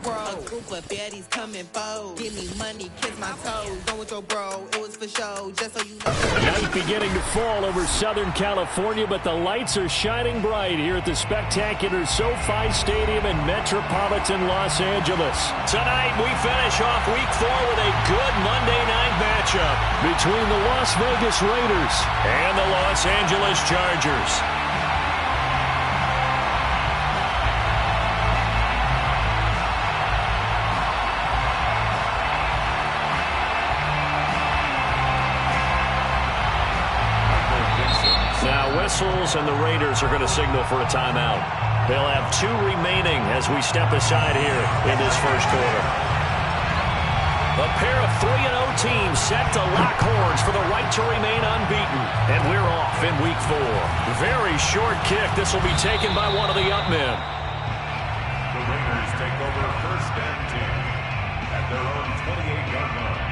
bro. A group of baddies coming foes. Give me money, kiss my toes. Going with your bro, it was for show, just so you know. Night beginning to fall over Southern California, but the lights are shining bright here at the spectacular SoFi Stadium in metropolitan Los Angeles. Tonight, we finish off Week 4 with a good Monday night matchup between the Las Vegas Raiders and the Los Angeles Chargers. Whistles, and the Raiders are going to signal for a timeout. They'll have 2 remaining as we step aside here in this first quarter. A pair of 3-0 teams set to lock horns for the right to remain unbeaten. And we're off in Week 4. Very short kick. This will be taken by one of the up men. The Raiders take over first and 10 at their own 28-yard line.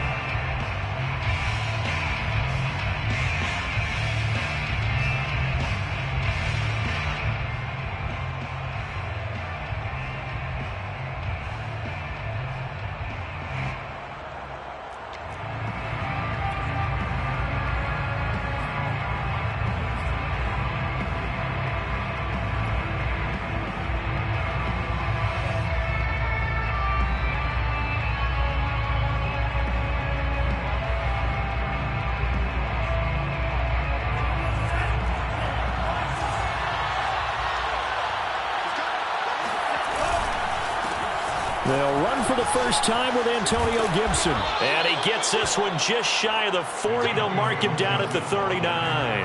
They'll run for the first time with Antonio Gibson. And he gets this one just shy of the 40. They'll mark him down at the 39.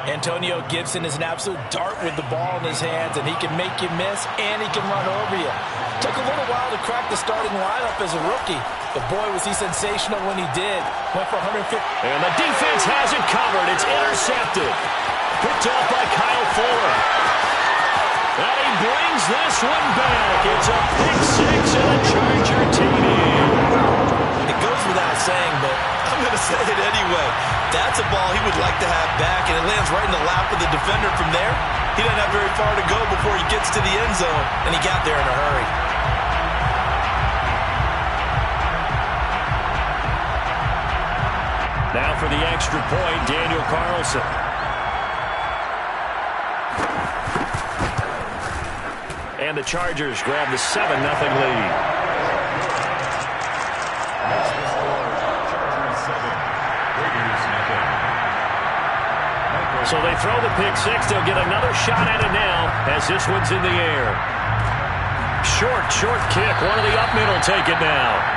Antonio Gibson is an absolute dart with the ball in his hands, and he can make you miss, and he can run over you. Took a little while to crack the starting lineup as a rookie, but boy, was he sensational when he did. Went for 150. And the defense has it covered. It's intercepted. Picked off by Kyle Fuller. And he brings this one back. It's a pick 6 and a Charger TD. It goes without saying, but I'm going to say it anyway. That's a ball he would like to have back, and it lands right in the lap of the defender from there. He doesn't have very far to go before he gets to the end zone, and he got there in a hurry. Now for the extra point, Daniel Carlson. And the Chargers grab the 7-0 lead. So they throw the pick 6. They'll get another shot at it now as this one's in the air. Short kick. One of the up men will take it now.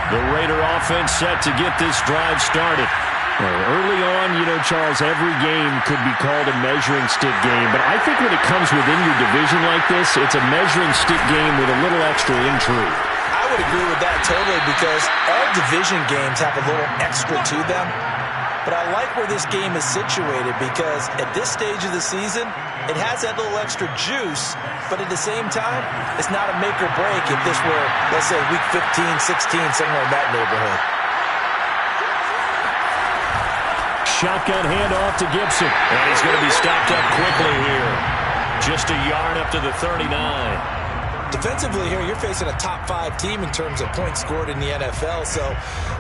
The Raider offense set to get this drive started. Early on, Charles, every game could be called a measuring stick game. But I think when it comes within your division like this, it's a measuring stick game with a little extra intrigue. I would agree with that totally, because all division games have a little extra to them. But I like where this game is situated, because at this stage of the season, it has that little extra juice, but at the same time, it's not a make or break if this were, let's say, week 15, 16, somewhere in that neighborhood. Shotgun handoff to Gibson. And he's going to be stopped up quickly here. Just a yard up to the 39. Defensively here, you're facing a top 5 team in terms of points scored in the NFL, so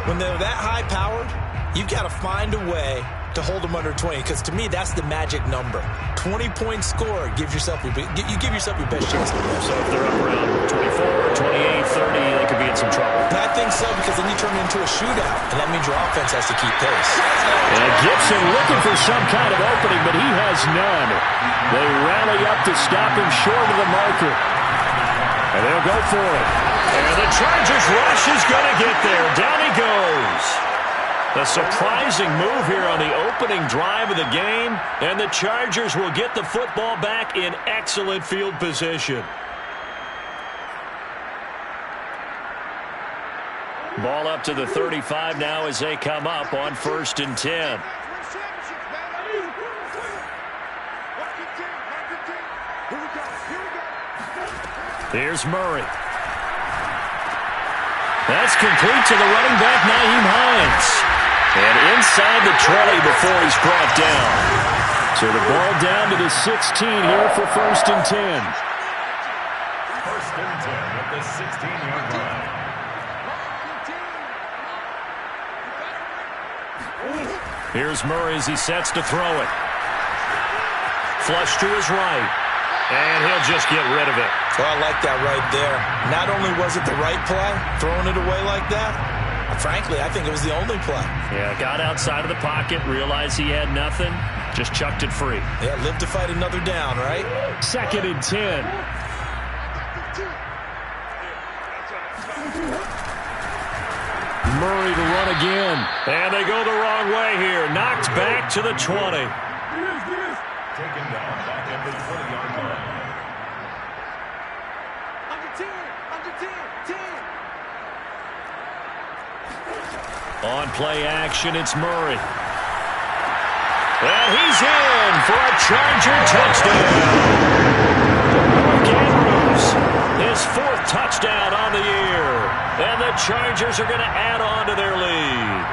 when they're that high-powered, you've got to find a way to hold them under 20, because to me, that's the magic number. 20-point score gives yourself you give yourself your best chance to win. So if they're up around 24, 28, 30, they could be in some trouble. And I think so, because then you turn it into a shootout, and that means your offense has to keep pace. And Gibson looking for some kind of opening, but he has none. They rally up to stop him short of the marker. And they'll go for it. And the Chargers rush is going to get there. Down he goes. A surprising move here on the opening drive of the game, and the Chargers will get the football back in excellent field position. Ball up to the 35 now as they come up on 1st and 10. Here's Murray. That's complete to the running back, Nyheim Hines. And inside the 20 before he's brought down. So the ball down to the 16 here for 1st and 10. 1st and 10 at the 16-yard line. Here's Murray as he sets to throw it. Flush to his right. And he'll just get rid of it. Well, I like that right there. Not only was it the right play, throwing it away like that, frankly, I think it was the only play. Yeah, got outside of the pocket, realized he had nothing, just chucked it free. Yeah, live to fight another down, right? 2nd and 10. Murray to run again. And they go the wrong way here. Knocked back to the 20. Taken down back at the 20-yard line. On play action, it's Murray. And he's in for a Charger touchdown. Mark Andrews, his 4th touchdown on the year. And the Chargers are going to add on to their lead.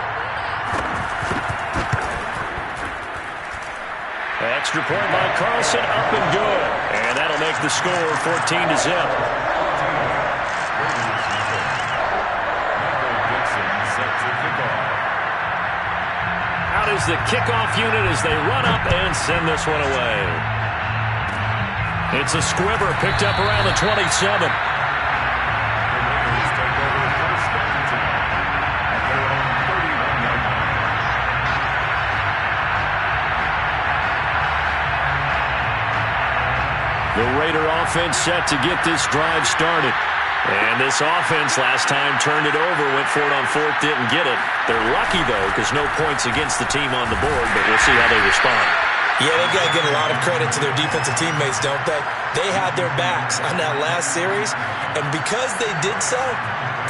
Extra point by Carlson, up and good. And that'll make the score 14-0. Out is the kickoff unit as they run up and send this one away. It's a squibber picked up around the 27. The Raider offense set to get this drive started. And this offense last time turned it over, went for it on 4th, didn't get it. They're lucky, though, because no points against the team on the board, but we'll see how they respond. Yeah, they've got to give a lot of credit to their defensive teammates, don't they? They had their backs on that last series, and because they did so,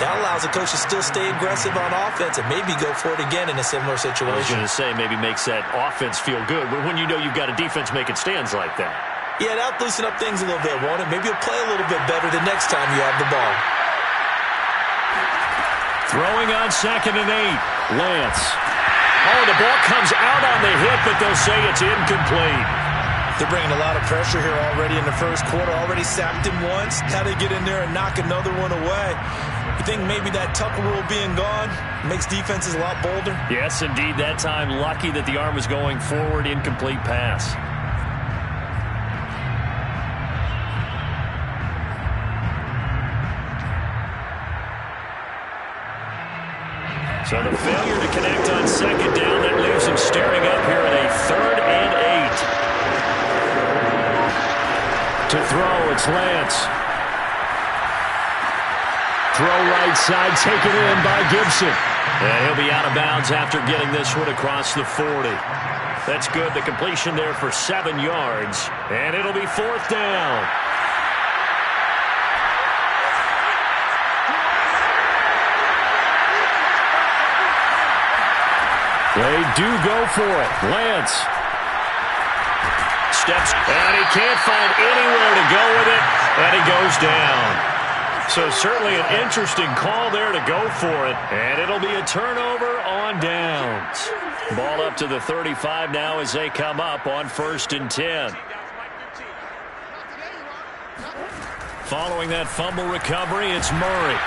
that allows the coach to still stay aggressive on offense and maybe go for it again in a similar situation. I was going to say maybe makes that offense feel good, but when you know you've got a defense making stands like that. Yeah, that'll loosen up things a little bit, won't it? Maybe you'll play a little bit better the next time you have the ball. Throwing on 2nd and 8. Lance. Oh, the ball comes out on the hit, but they'll say it's incomplete. They're bringing a lot of pressure here already in the first quarter. Already sacked him once. How they get in there and knock another one away. You think maybe that Tucker rule being gone makes defenses a lot bolder? Yes, indeed. That time, lucky that the arm was going forward. Incomplete pass. So the failure to connect on 2nd down, that leaves him staring up here at a 3rd and 8. To throw, it's Lance. Throw right side, taken in by Gibson. And he'll be out of bounds after getting this one across the 40. That's good. The completion there for 7 yards. And it'll be 4th down. They do go for it. Lance steps, and he can't find anywhere to go with it, and he goes down. So certainly an interesting call there to go for it, and it'll be a turnover on downs. Ball up to the 35 now as they come up on 1st and 10. Following that fumble recovery, it's Murray.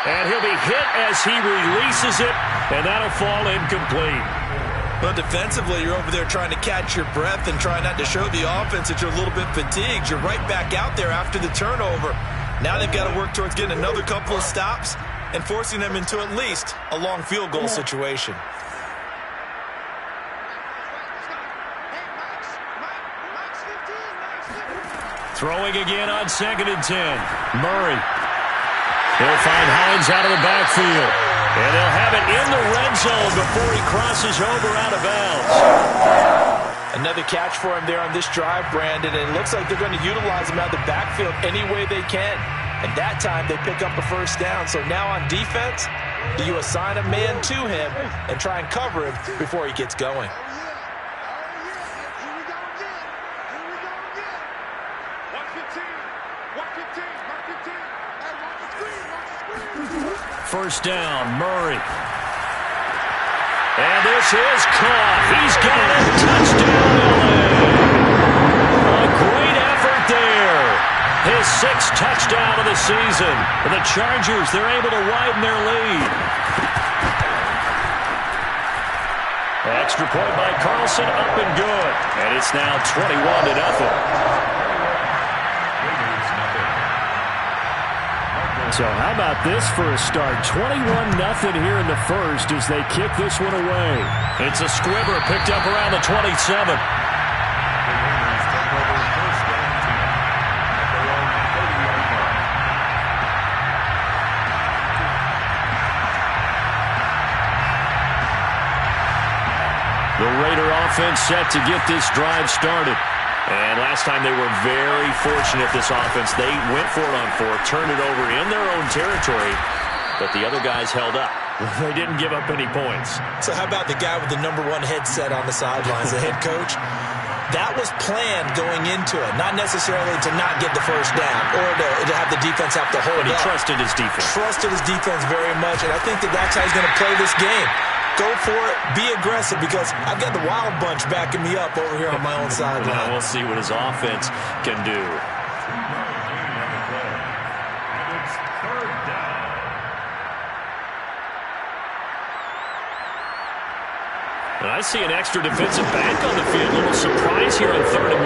And he'll be hit as he releases it, and that'll fall incomplete. Well, defensively, you're over there trying to catch your breath and try not to show the offense that you're a little bit fatigued. You're right back out there after the turnover. Now they've got to work towards getting another couple of stops and forcing them into at least a long field goal situation. Throwing again on 2nd and 10. Murray. He'll find Hines out of the backfield. And they'll have it in the red zone before he crosses over out of bounds. Another catch for him there on this drive, Brandon. And it looks like they're going to utilize him out of the backfield any way they can. And that time they pick up a 1st down. So now on defense, do you assign a man to him and try and cover him before he gets going? First down, Murray. And this is caught. He's got it. Touchdown, LA. A great effort there. His sixth touchdown of the season. And the Chargers, they're able to widen their lead. Extra point by Carlson, up and good. And it's now 21-0. So how about this for a start? 21-0 here in the first as they kick this one away. It's a squibber picked up around the 27. The Raider offense set to get this drive started. And last time they were very fortunate, this offense. They went for it on fourth, turned it over in their own territory, but the other guys held up. They didn't give up any points. So how about the guy with the #1 headset on the sidelines, the head coach? That was planned going into it, not necessarily to not get the first down or to have the defense have to hold up. But he trusted his defense. Trusted his defense very much, and I think that's how he's going to play this game. Go for it. Be aggressive because I've got the wild bunch backing me up over here on my own sideline. Now we'll see what his offense can do. And I see an extra defensive back on the field. A little surprise here on 3rd and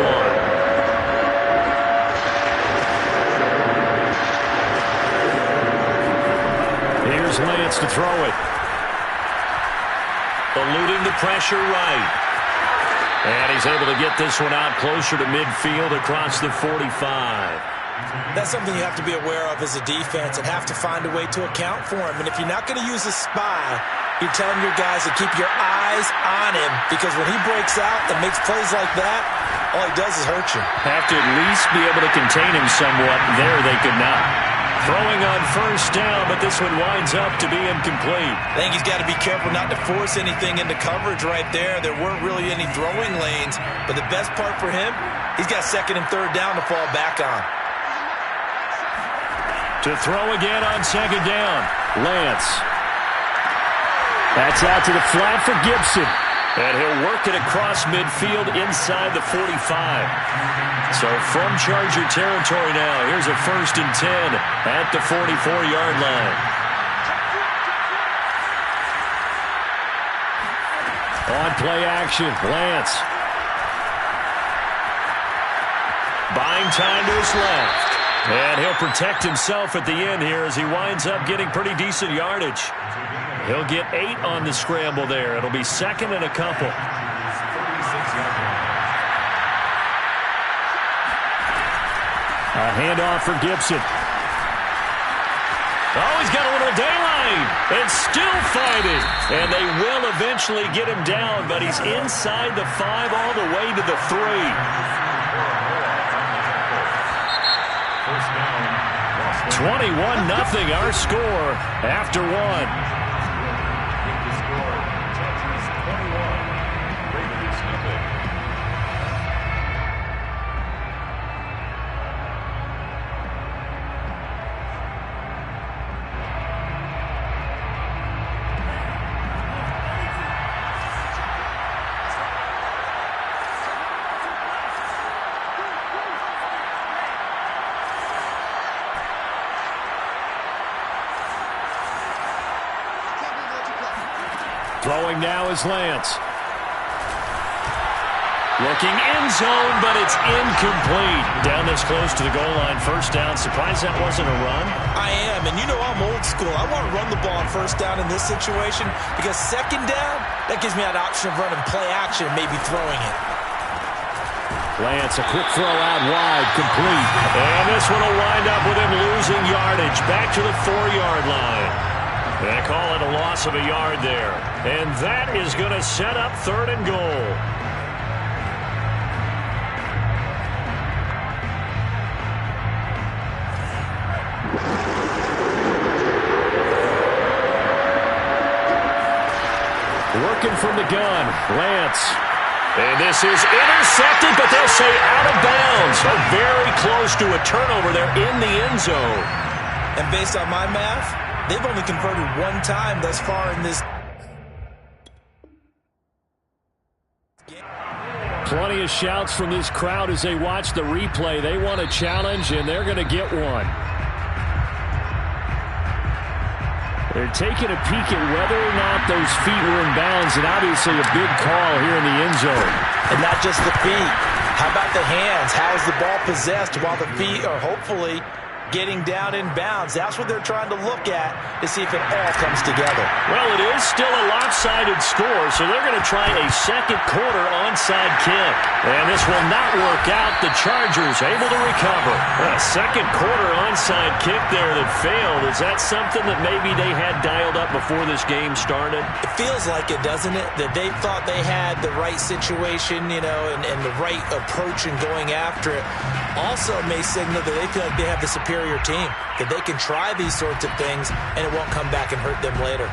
1. Here's Lance to throw it. Eluding the pressure right. And he's able to get this one out closer to midfield across the 45. That's something you have to be aware of as a defense and have to find a way to account for him. And if you're not going to use a spy, you're telling your guys to keep your eyes on him because when he breaks out and makes plays like that, all he does is hurt you. Have to at least be able to contain him somewhat. There they could not. Throwing on first down, but this one winds up to be incomplete. I think he's got to be careful not to force anything into coverage right there. There weren't really any throwing lanes, but the best part for him, he's got 2nd and 3rd down to fall back on. To throw again on 2nd down, Lance. That's out to the flat for Gibson. And he'll work it across midfield inside the 45. So from Charger territory now, here's a 1st and 10 at the 44-yard line. On play action, Lance. Buying time to his left. And he'll protect himself at the end here as he winds up getting pretty decent yardage. He'll get 8 on the scramble there. It'll be 2nd and a couple. A handoff for Gibson. Oh, he's got a little daylight and still fighting. And they will eventually get him down, but he's inside the 5 all the way to the 3. 21-0 our score after 1. Throwing now is Lance. Looking end zone, but it's incomplete. Down this close to the goal line. First down. Surprised that wasn't a run? I am, and you know I'm old school. I want to run the ball on first down in this situation because 2nd down, that gives me that option of running play action and maybe throwing it. Lance, a quick throw out wide, complete. And this one will wind up with him losing yardage. Back to the 4-yard line. They call it a loss of a yard there. And that is going to set up 3rd and goal. Working from the gun, Lance. And this is intercepted, but they'll say out of bounds. So very close to a turnover there in the end zone. And based on my math, they've only converted one time thus far in this game. Plenty of shouts from this crowd as they watch the replay. They want a challenge, and they're going to get one. They're taking a peek at whether or not those feet were in bounds, and obviously a big call here in the end zone. And not just the feet. How about the hands? How is the ball possessed while the feet are hopefully getting down in bounds? That's what they're trying to look at to see if it all comes together. Well, it is still a lopsided score, so they're going to try a second quarter onside kick. And this will not work out. The Chargers able to recover. A second quarter onside kick there that failed. Is that something that maybe they had dialed up before this game started? It feels like it, doesn't it? That they thought they had the right situation, you know, and the right approach in going after it. Also may signal that they feel like they have the superior team, that they can try these sorts of things and it won't come back and hurt them later.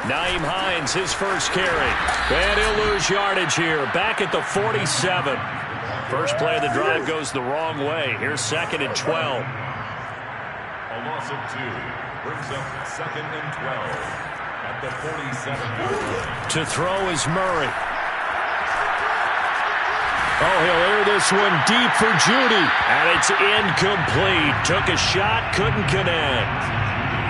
Nyheim Hines, his first carry. And he'll lose yardage here. Back at the 47. First play of the drive goes the wrong way. Here's 2nd and 12. A loss of 2 brings up 2nd and 12. At the 47. To throw is Murray. Oh, he'll air this one deep for Judy. And it's incomplete. Took a shot, couldn't connect.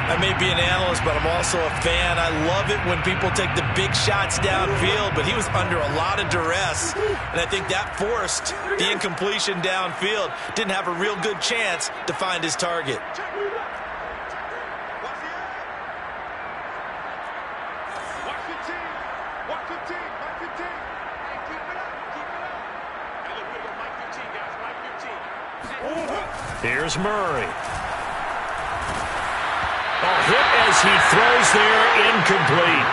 I may be an analyst, but I'm also a fan. I love it when people take the big shots downfield, but he was under a lot of duress, and I think that forced the incompletion downfield. Didn't have a real good chance to find his target. Here's Murray. Hit as he throws there, incomplete.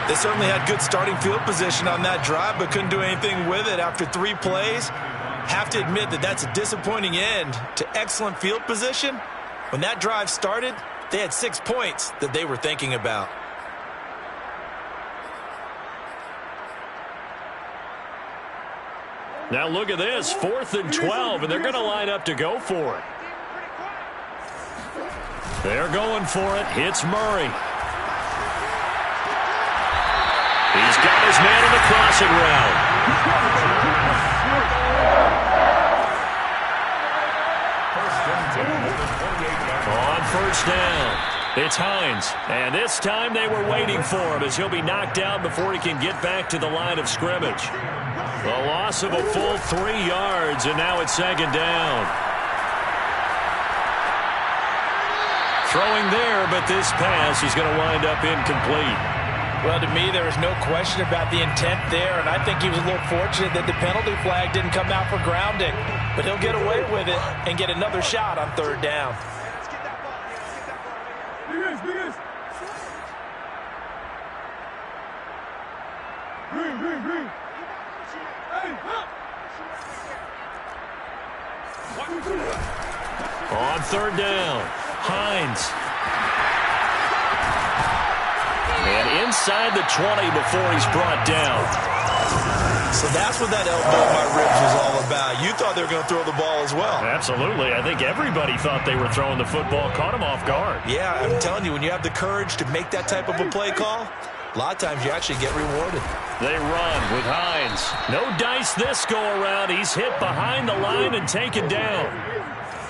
They certainly had good starting field position on that drive, but couldn't do anything with it after 3 plays. Have to admit that that's a disappointing end to excellent field position. When that drive started, they had 6 points that they were thinking about. Now look at this, 4th and 12, and they're going to line up to go for it. They're going for it. Hits Murray. He's got his man in the crossing route. On first down, it's Hines. And this time they were waiting for him as he'll be knocked down before he can get back to the line of scrimmage. The loss of a full 3 yards, and now it's 2nd down. Throwing there, but this pass is going to wind up incomplete. Well, to me, there was no question about the intent there, and I think he was a little fortunate that the penalty flag didn't come out for grounding. But he'll get away with it and get another shot on 3rd down. On 3rd down, Hines. And inside the 20 before he's brought down. So that's what that elbow in my ribs was all about. You thought they were going to throw the ball as well. Absolutely. I think everybody thought they were throwing the football. Caught him off guard. Yeah, I'm telling you, when you have the courage to make that type of a play call, a lot of times you actually get rewarded. They run with Hines. No dice this go-around. He's hit behind the line and taken down.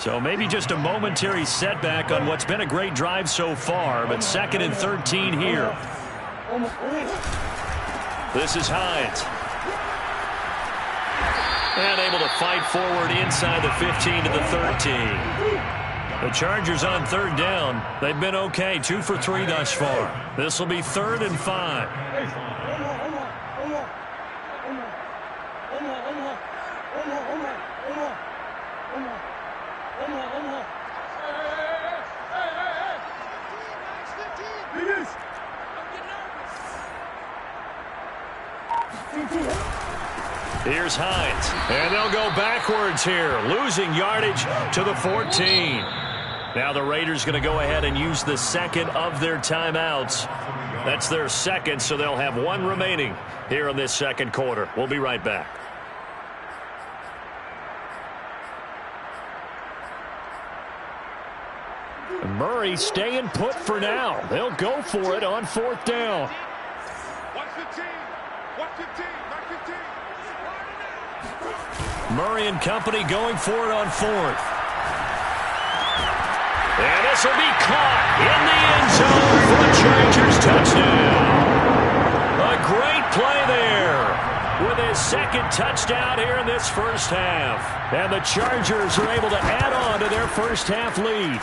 So maybe just a momentary setback on what's been a great drive so far, but 2nd and 13 here. This is Hines. And able to fight forward inside the 15 to the 13. The Chargers on 3rd down. They've been okay, 2 for 3 thus far. This will be 3rd and 5. Here's Hines, and they'll go backwards here, losing yardage to the 14. Now the Raiders going to go ahead and use the second of their timeouts. That's their second, so they'll have one remaining here in this second quarter. We'll be right back. Murray staying put for now. They'll go for it on fourth down. 115. 115. 115. Murray and company going for it on fourth. And this will be caught in the end zone for a Chargers touchdown. A great play there with his second touchdown here in this first half. And the Chargers are able to add on to their first half lead.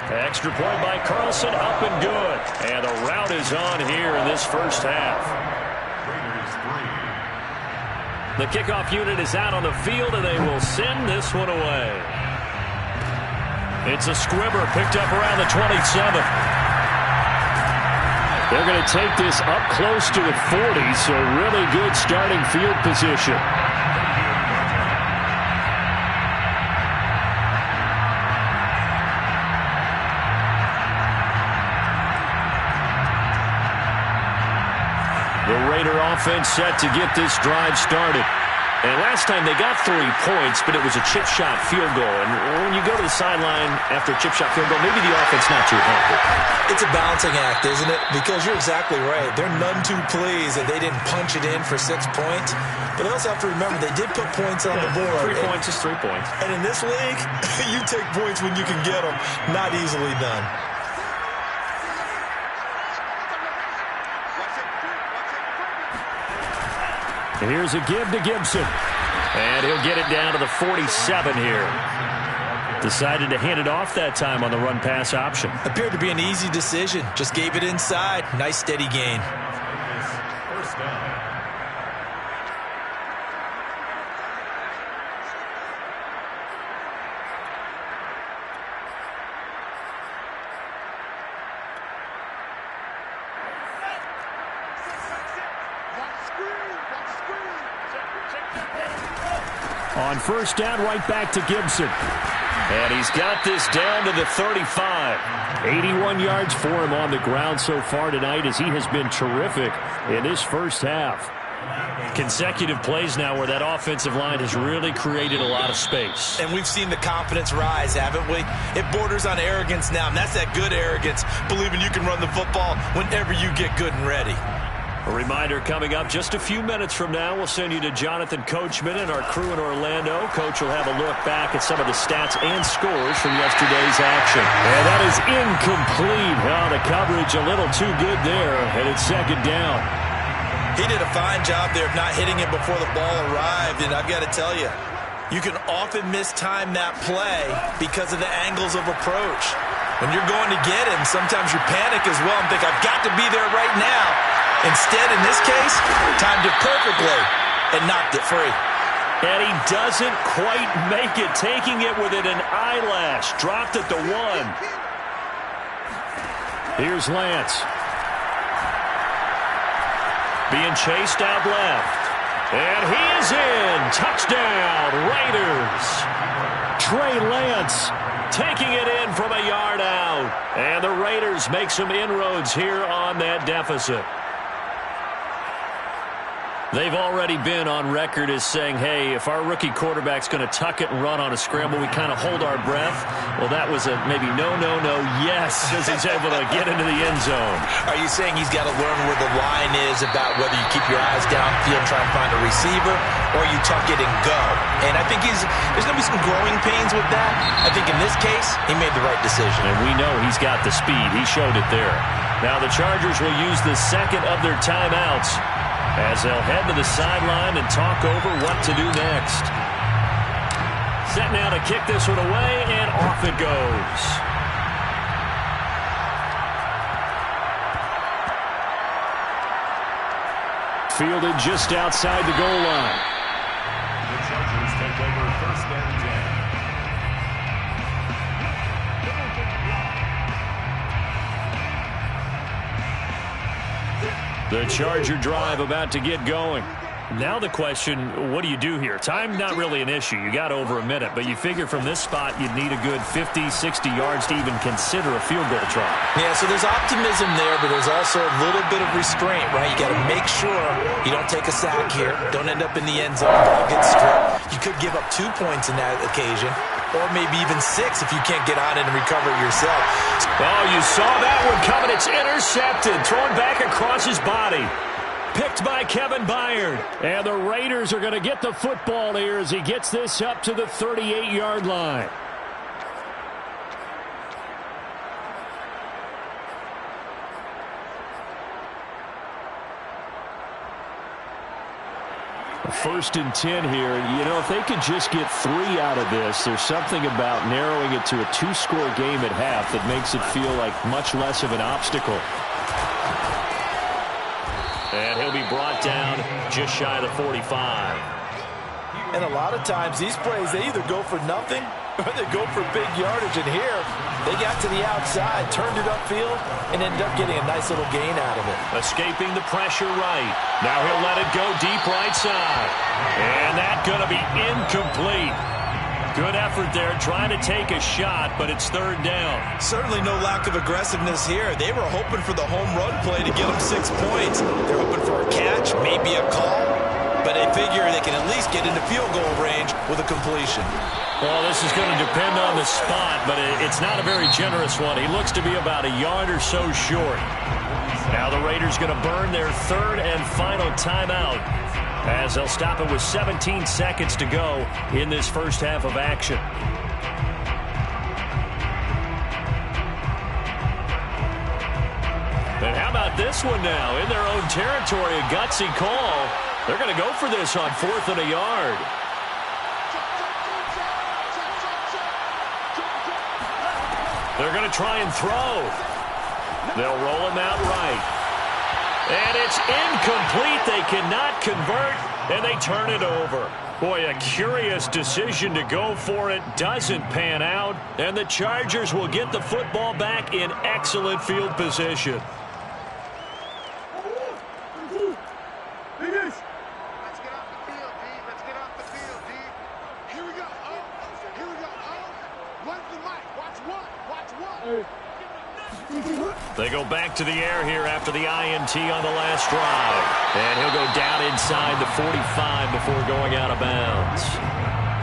Extra point by Carlson, up and good. And the route is on here in this first half. The kickoff unit is out on the field, and they will send this one away. It's a squibber picked up around the 27. They're going to take this up close to the 40, so really good starting field position. The Raider offense set to get this drive started. And last time they got 3 points, but it was a chip shot field goal. And when you go to the sideline after a chip shot field goal, maybe the offense not too happy. It's a balancing act, isn't it? Because you're exactly right. They're none too pleased that they didn't punch it in for 6 points. But they also have to remember they did put points on the board. 3 points is 3 points. And in this league, you take points when you can get them. Not easily done. And here's a give to Gibson. And he'll get it down to the 47 here. Decided to hand it off that time on the run-pass option. Appeared to be an easy decision. Just gave it inside. Nice steady gain. First down. On first down, right back to Gibson. And he's got this down to the 35. 81 yards for him on the ground so far tonight as he has been terrific in this first half. Consecutive plays now where that offensive line has really created a lot of space. And we've seen the confidence rise, haven't we? It borders on arrogance now, and that's that good arrogance, believing you can run the football whenever you get good and ready. A reminder coming up just a few minutes from now, we'll send you to Jonathan Coachman and our crew in Orlando. Coach will have a look back at some of the stats and scores from yesterday's action. And that is incomplete. Oh, the coverage a little too good there, and it's second down. He did a fine job there of not hitting it before the ball arrived, and I've got to tell you, you can often mistime that play because of the angles of approach. When you're going to get him, sometimes you panic as well and think, I've got to be there right now. Instead, in this case, timed it perfectly and knocked it free. And he doesn't quite make it, taking it within an eyelash. Dropped at the 1. Here's Lance. Being chased out left. And he is in. Touchdown, Raiders. Trey Lance taking it in from a yard out. And the Raiders make some inroads here on that deficit. They've already been on record as saying, hey, if our rookie quarterback's going to tuck it and run on a scramble, we kind of hold our breath. Well, that was a maybe no, yes, as he's able to get into the end zone. Are you saying he's got to learn where the line is about whether you keep your eyes downfield, try and find a receiver, or you tuck it and go? And I think there's going to be some growing pains with that. I think in this case, he made the right decision. And we know he's got the speed. He showed it there. Now the Chargers will use the second of their timeouts as they'll head to the sideline and talk over what to do next. Set now to kick this one away, and off it goes. Fielded just outside the goal line. The Chargers take over first and 10. The Charger drive about to get going. Now the question, what do you do here? Time not really an issue. You got over a minute, but you figure from this spot you'd need a good 50, 60 yards to even consider a field goal try. Yeah, so there's optimism there, but there's also a little bit of restraint, right? You got to make sure you don't take a sack here. Don't end up in the end zone. Ball gets stripped. You could give up 2 points in that occasion, or maybe even 6 if you can't get on it and recover it yourself. Oh, you saw that one coming. It's intercepted. Thrown back across his body. Picked by Kevin Byard. And the Raiders are going to get the football here as he gets this up to the 38-yard line. First and 10 here. You know, if they could just get 3 out of this, there's something about narrowing it to a 2-score game at half that makes it feel like much less of an obstacle. And he'll be brought down just shy of the 45. And a lot of times these plays, they either go for nothing or they go for big yardage. And here, they got to the outside, turned it upfield, and ended up getting a nice little gain out of it. Escaping the pressure right. Now he'll let it go deep right side. And that's going to be incomplete. Good effort there, trying to take a shot, but it's 3rd down. Certainly no lack of aggressiveness here. They were hoping for the home run play to get them 6 points. They're hoping for a catch, maybe a call, but they figure they can at least get into field goal range with a completion. Well, this is going to depend on the spot, but it's not a very generous one. He looks to be about a yard or so short. Now the Raiders going to burn their 3rd and final timeout, as they'll stop it with 17 seconds to go in this first half of action. And how about this one now? In their own territory, a gutsy call. They're going to go for this on 4th and a yard. They're going to try and throw. They'll roll him out right. And it's incomplete. They cannot convert, and they turn it over. Boy, a curious decision to go for it. Doesn't pan out, and the Chargers will get the football back in excellent field position. Let's get off the field, D. Let's get off the field, D. Here we go. Oh, here we go. Oh, run the mic. Watch one. Watch one. They go back to the air here after the INT on the last drive. And he'll go down inside the 45 before going out of bounds.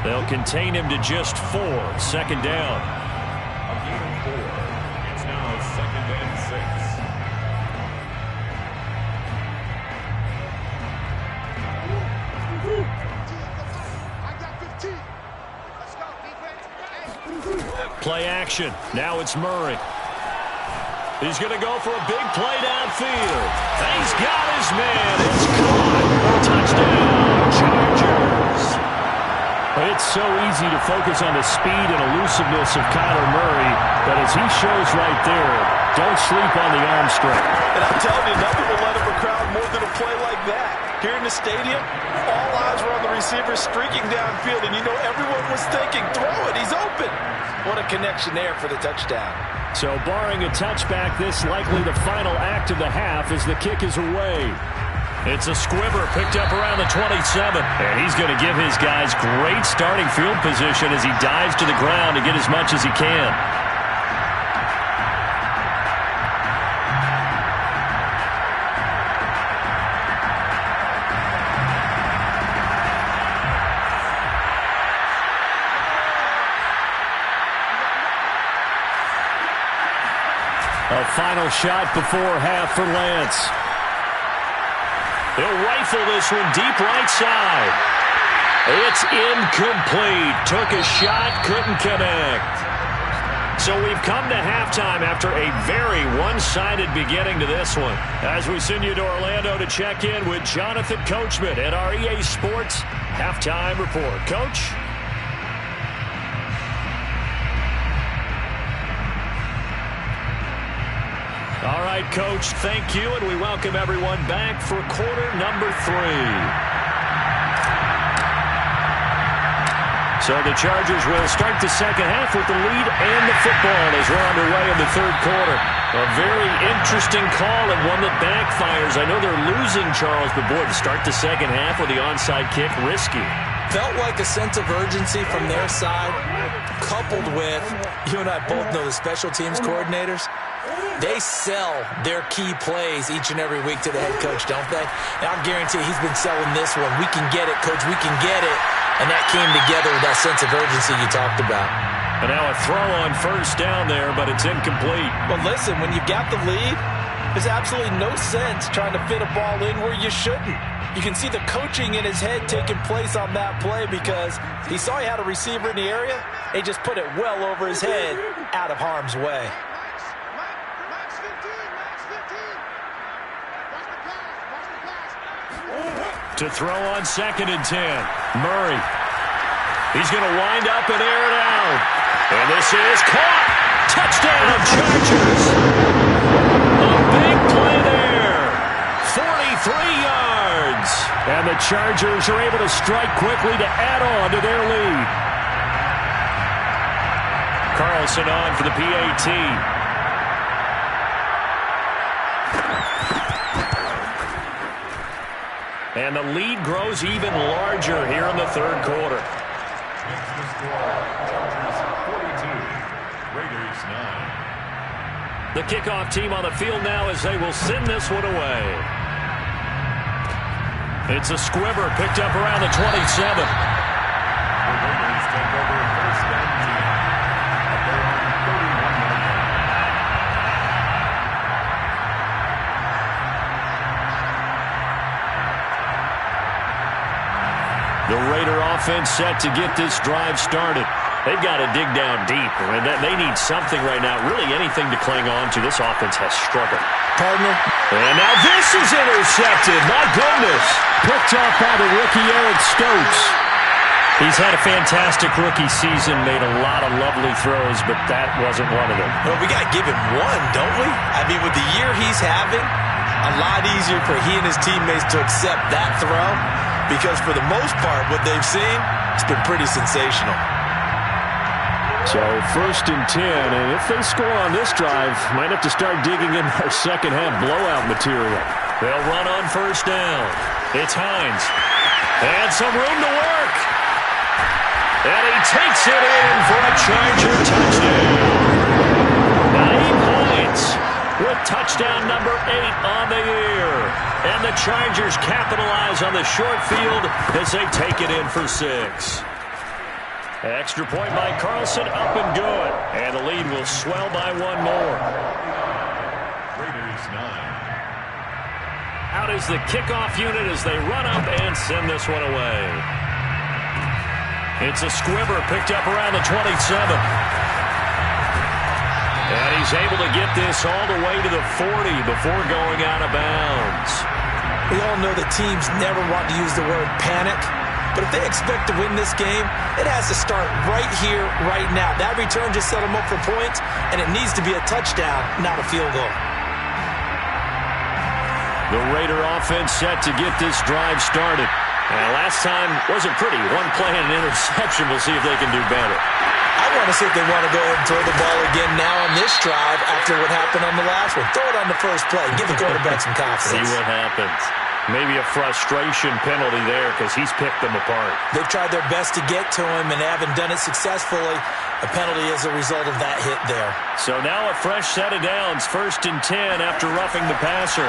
They'll contain him to just 4. 2nd down. A gain of 4. It's now 2nd and 6. I got 15. Let's go, defense. Play action. Now it's Murray. He's going to go for a big play downfield. He's got his man. It's caught. Touchdown, Chargers. It's so easy to focus on the speed and elusiveness of Kyler Murray, but as he shows right there, don't sleep on the arm strength. And I'm telling you, nothing will let up a crowd more than a play like that. Here in the stadium, all eyes were on the receiver streaking downfield, and you know everyone was thinking, throw it, he's open. What a connection there for the touchdown. So barring a touchback, this likely the final act of the half as the kick is away. It's a squibber picked up around the 27. And he's going to give his guys great starting field position as he dives to the ground to get as much as he can. A final shot before half for Lance. He'll rifle this one deep right side. It's incomplete. Took a shot, couldn't connect. So we've come to halftime after a very one-sided beginning to this one. As we send you to Orlando to check in with Jonathan Coachman at our EA Sports Halftime Report. Coach? All right, Coach, thank you, and we welcome everyone back for quarter number 3. So the Chargers will start the second half with the lead and the football as we're underway in the third quarter. A very interesting call and one that backfires. I know they're losing, Charles, but boy, to start the second half with the onside kick, risky. Felt like a sense of urgency from their side, coupled with, you and I both know the special teams coordinators, they sell their key plays each and every week to the head coach, don't they? And I guarantee he's been selling this one. We can get it, coach, we can get it. And that came together with that sense of urgency you talked about. And now a throw on first down there, but it's incomplete. Well, listen, when you've got the lead, there's absolutely no sense trying to fit a ball in where you shouldn't. You can see the coaching in his head taking place on that play because he saw he had a receiver in the area. He just put it well over his head, out of harm's way. Max 15, Max 15. Watch the pass. To throw on 2nd and 10. Murray. He's going to wind up and air it out. And this is caught. Touchdown, Chargers. A big play there. 43 yards. And the Chargers are able to strike quickly to add on to their lead. Carlson on for the PAT. And the lead grows even larger here in the third quarter. Makes the score Chargers 42, Raiders 9. The kickoff team on the field now as they will send this one away. It's a squibber picked up around the 27. The Raiders take over first and 10 at their own 31-yard line. The Raider offense set to get this drive started. They've got to dig down deep. And they need something right now, really anything to cling on to. This offense has struggled. Partner. And now this is intercepted. My goodness. Picked off by the rookie Eric Stokes. He's had a fantastic rookie season, made a lot of lovely throws, but that wasn't one of them. Well, we got to give him one, don't we? I mean, with the year he's having, a lot easier for he and his teammates to accept that throw because for the most part, what they've seen, it's been pretty sensational. So 1st and 10, and if they score on this drive, might have to start digging in our second half blowout material. They'll run on first down. It's Hines. And some room to work. And he takes it in for a Charger touchdown. Naeem Hines with touchdown number 8 on the year. And the Chargers capitalize on the short field as they take it in for 6. Extra point by Carlson, up and good. And the lead will swell by one more. Raiders 9. Out is the kickoff unit as they run up and send this one away. It's a squibber picked up around the 27. And he's able to get this all the way to the 40 before going out of bounds. We all know that teams never want to use the word panic. But if they expect to win this game, it has to start right here, right now. That return just set them up for points, and it needs to be a touchdown, not a field goal. The Raider offense set to get this drive started. And last time wasn't pretty. One play and an interception. We'll see if they can do better. I want to see if they want to go ahead and throw the ball again now on this drive after what happened on the last one. Throw it on the first play. Give the quarterback some confidence. See what happens. Maybe a frustration penalty there because he's picked them apart. They've tried their best to get to him and haven't done it successfully. A penalty is a result of that hit there. So now a fresh set of downs. 1st and 10 after roughing the passer.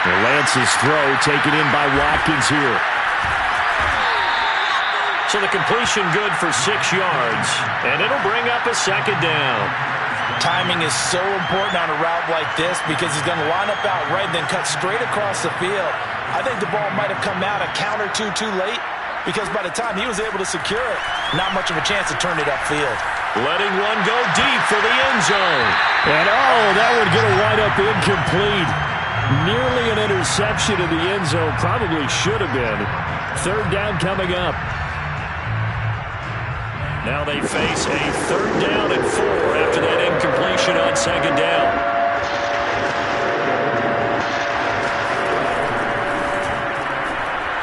Lance's throw taken in by Watkins here. So the completion good for 6 yards. And it'll bring up a second down. Timing is so important on a route like this because he's going to line up out right and then cut straight across the field. I think the ball might have come out a count or two too late because by the time he was able to secure it, not much of a chance to turn it upfield. Letting one go deep for the end zone. And that one going to wind up incomplete. Nearly an interception in the end zone. Probably should have been. 3rd down coming up. Now they face a 3rd down and 4 after that incompletion on 2nd down.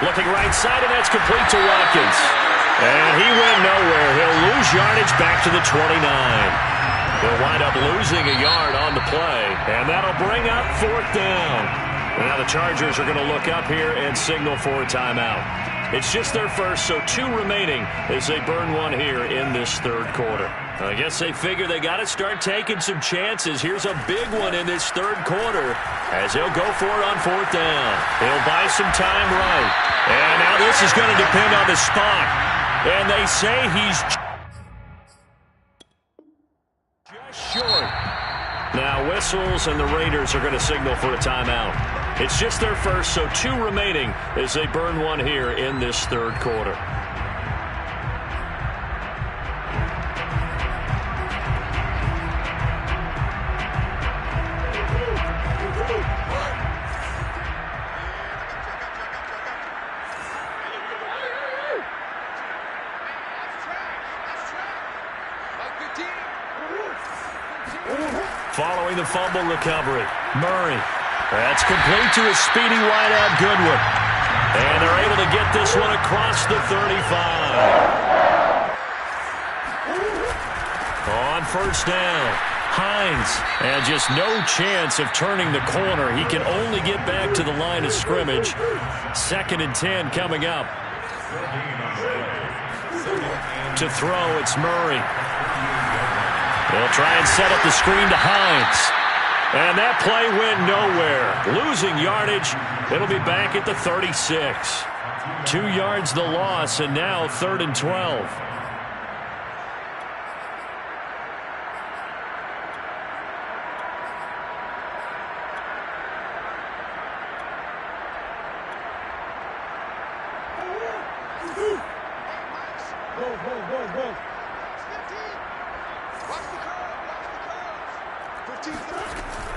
Looking right side, and that's complete to Watkins. And he went nowhere. He'll lose yardage back to the 29. He'll wind up losing a yard on the play, and that'll bring up 4th down. Now the Chargers are going to look up here and signal for a timeout. It's just their first, so 2 remaining as they burn one here in this 3rd quarter. I guess they figure they got to start taking some chances. Here's a big one in this 3rd quarter as he'll go for it on 4th down. He'll buy some time right. And now this is going to depend on the spot. And they say he's just short. Now whistles, and the Raiders are going to signal for a timeout. It's just their first, so 2 remaining as they burn one here in this 3rd quarter. Following the fumble recovery, Murray. That's complete to a speedy wideout Goodwin. And they're able to get this one across the 35. On 1st down, Hines. And just no chance of turning the corner. He can only get back to the line of scrimmage. 2nd and 10 coming up. To throw, it's Murray. They'll try and set up the screen to Hines. And that play went nowhere. Losing yardage. It'll be back at the 36. 2 yards the loss, and now 3rd and 12.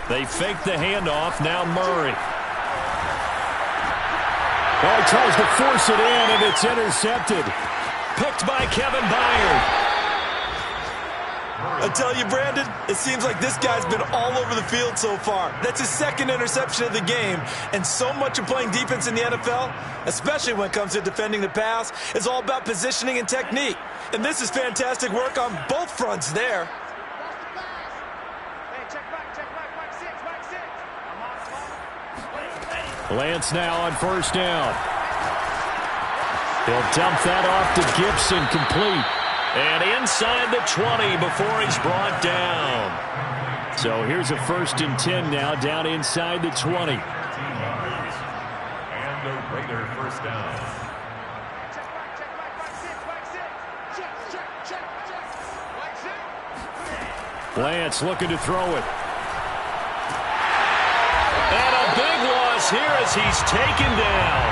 They fake the handoff. Now Murray. Well, he tries to force it in, and it's intercepted. Picked by Kevin Byard. I tell you, Brandon, it seems like this guy's been all over the field so far. That's his 2nd interception of the game. And so much of playing defense in the NFL, especially when it comes to defending the pass, is all about positioning and technique. And this is fantastic work on both fronts there. Lance now on 1st down. He'll dump that off to Gibson, complete. And inside the 20 before he's brought down. So here's a 1st and 10 now, down inside the 20. And the Raider 1st down. Lance looking to throw it. And a big loss here as he's taken down.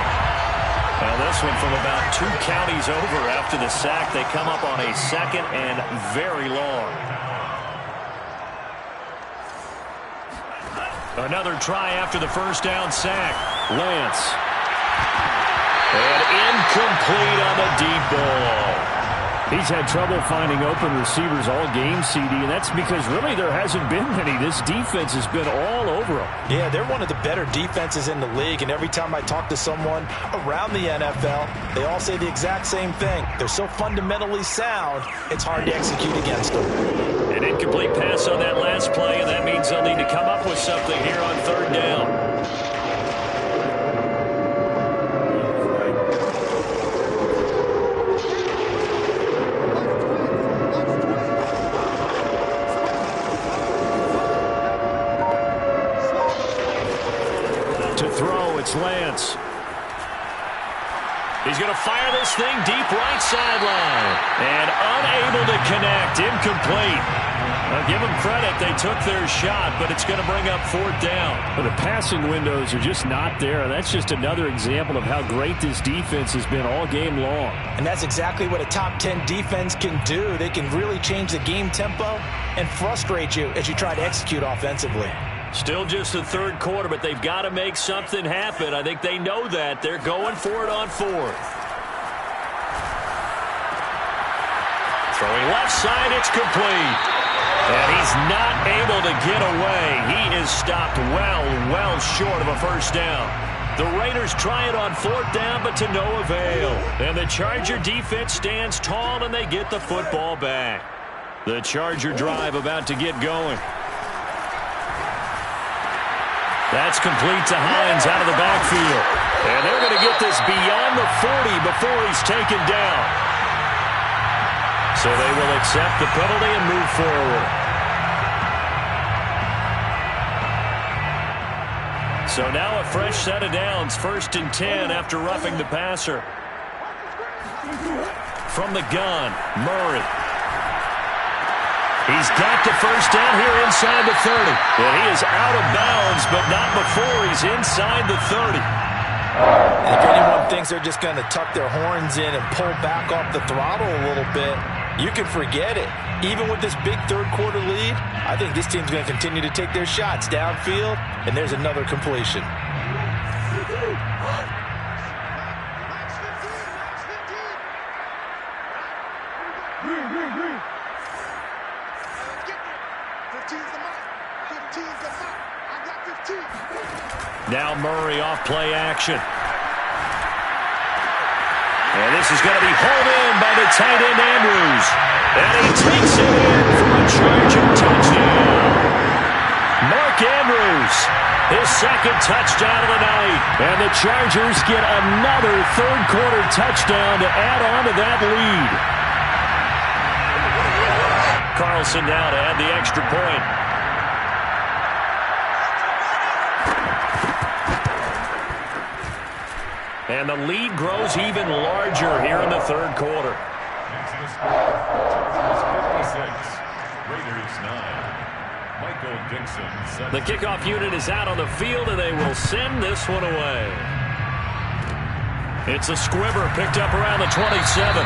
Well, this one from about 2 counties over after the sack. They come up on a 2nd and very long. Another try after the 1st down sack. Lance. And incomplete on the deep ball. He's had trouble finding open receivers all game, CD, and that's because really there hasn't been many. This defense has been all over him. Yeah, they're one of the better defenses in the league, and every time I talk to someone around the NFL, they all say the exact same thing. They're so fundamentally sound, it's hard to execute against them. An incomplete pass on that last play, and that means they'll need to come up with something here on 3rd down. It's Lance. He's going to fire this thing deep right sideline. And unable to connect. Incomplete. Now, give them credit. They took their shot, but it's going to bring up 4th down. But the passing windows are just not there. That's just another example of how great this defense has been all game long. And that's exactly what a top 10 defense can do. They can really change the game tempo and frustrate you as you try to execute offensively. Still just the 3rd quarter, but they've got to make something happen. I think they know that. They're going for it on 4th. Throwing left side, it's complete. And he's not able to get away. He is stopped well short of a 1st down. The Raiders try it on 4th down, but to no avail. And the Charger defense stands tall, and they get the football back. The Charger drive about to get going. That's complete to Hines out of the backfield. And they're going to get this beyond the 40 before he's taken down. So they will accept the penalty and move forward. So now a fresh set of downs, 1st and 10 after roughing the passer. From the gun, Murray. He's got the 1st down here inside the 30. And he is out of bounds, but not before he's inside the 30. And if anyone thinks they're just going to tuck their horns in and pull back off the throttle a little bit, you can forget it. Even with this big 3rd quarter lead, I think this team's going to continue to take their shots downfield, and there's another completion. Now Murray off play action. And this is going to be hauled in by the tight end Andrews. And he takes it in for a Charger touchdown. Mark Andrews, his 2nd touchdown of the night. And the Chargers get another 3rd quarter touchdown to add on to that lead. Carlson now to add the extra point. And the lead grows even larger here in the 3rd quarter. Exodus 56, Raiders 9. Michael Dixon. The kickoff unit is out on the field, and they will send this one away. It's a squibber picked up around the 27.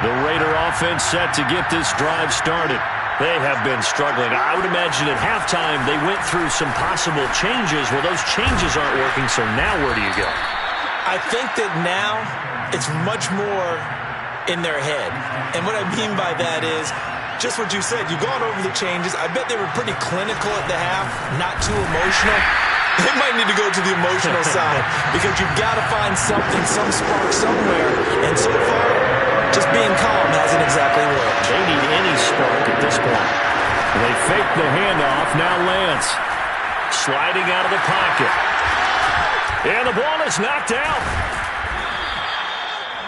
The Raider offense set to get this drive started. They have been struggling. I would imagine at halftime they went through some possible changes. Well, those changes aren't working, so now where do you go? I think that now it's much more in their head. And what I mean by that is just what you said. You've gone over the changes. I bet they were pretty clinical at the half, not too emotional. They might need to go to the emotional side because you've got to find something, some spark somewhere. And so far, just being calm hasn't exactly worked. They need any spark at this point. They fake the handoff. Now Lance sliding out of the pocket. And the ball is knocked out.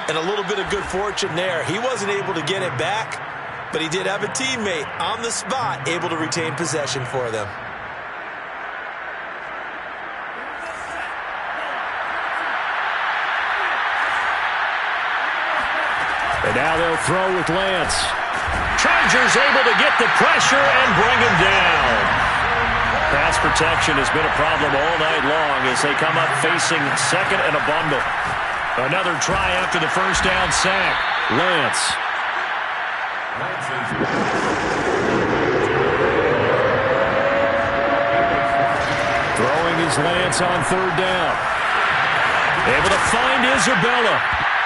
And a little bit of good fortune there. He wasn't able to get it back, but he did have a teammate on the spot able to retain possession for them. And now they'll throw with Lance. Chargers able to get the pressure and bring him down. Pass protection has been a problem all night long as they come up facing 2nd and a bundle. Another try after the 1st down sack. Lance. Throwing his Lance on 3rd down. Able to find Isabella.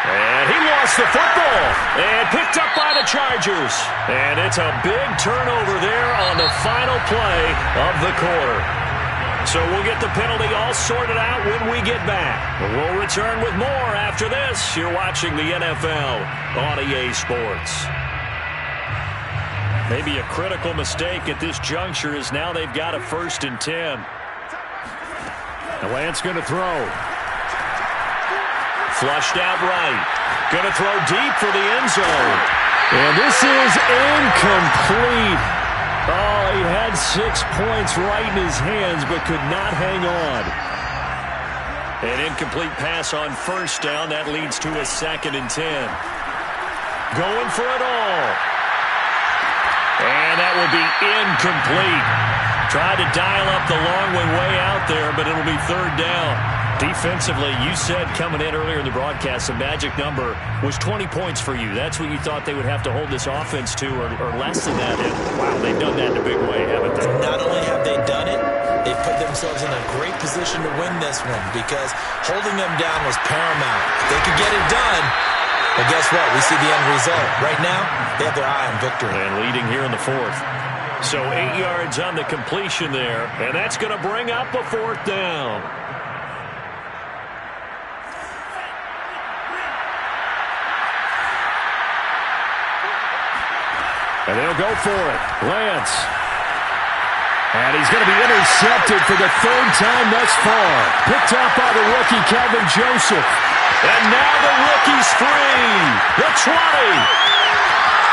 And he lost the football. And picked up by the Chargers. And it's a big turnover there on the final play of the quarter. So we'll get the penalty all sorted out when we get back. We'll return with more after this. You're watching the NFL on EA Sports. Maybe a critical mistake at this juncture is now they've got a 1st and 10. And Lance going to throw. Flushed out right. Going to throw deep for the end zone. And this is incomplete. Oh, he had 6 points right in his hands, but could not hang on. An incomplete pass on 1st down. That leads to a 2nd and 10. Going for it all. And that will be incomplete. Tried to dial up the long one way out there, but it'll be 3rd down. Defensively, you said coming in earlier in the broadcast, the magic number was 20 points for you. That's what you thought they would have to hold this offense to, or less than that. And, wow, they've done that in a big way, haven't they? Not only have they done it, they've put themselves in a great position to win this one because holding them down was paramount. If they could get it done, But guess what? We see the end result. Right now, they have their eye on victory. And leading here in the fourth. So 8 yards on the completion there, and that's going to bring up a fourth down. And they'll go for it. Lance. And he's going to be intercepted for the third time thus far. Picked up by the rookie, Calvin Joseph. And now the rookie's free. The 20.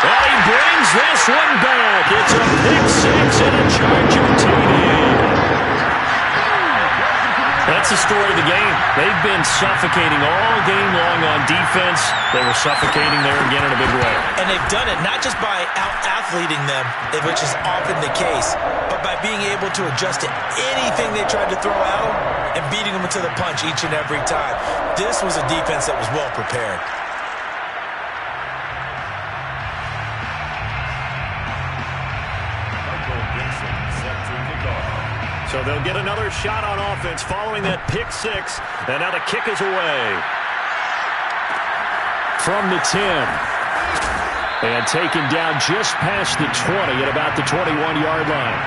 And he brings this one back. It's a pick six and a Charger TD. That's the story of the game. They've been suffocating all game long on defense. They were suffocating there again in a big way. And they've done it not just by out-athleting them, which is often the case, but by being able to adjust to anything they tried to throw at them and beating them to the punch each and every time. This was a defense that was well prepared. So they'll get another shot on offense following that pick six. And now the kick is away. From the 10. And taken down just past the 20 at about the 21-yard line.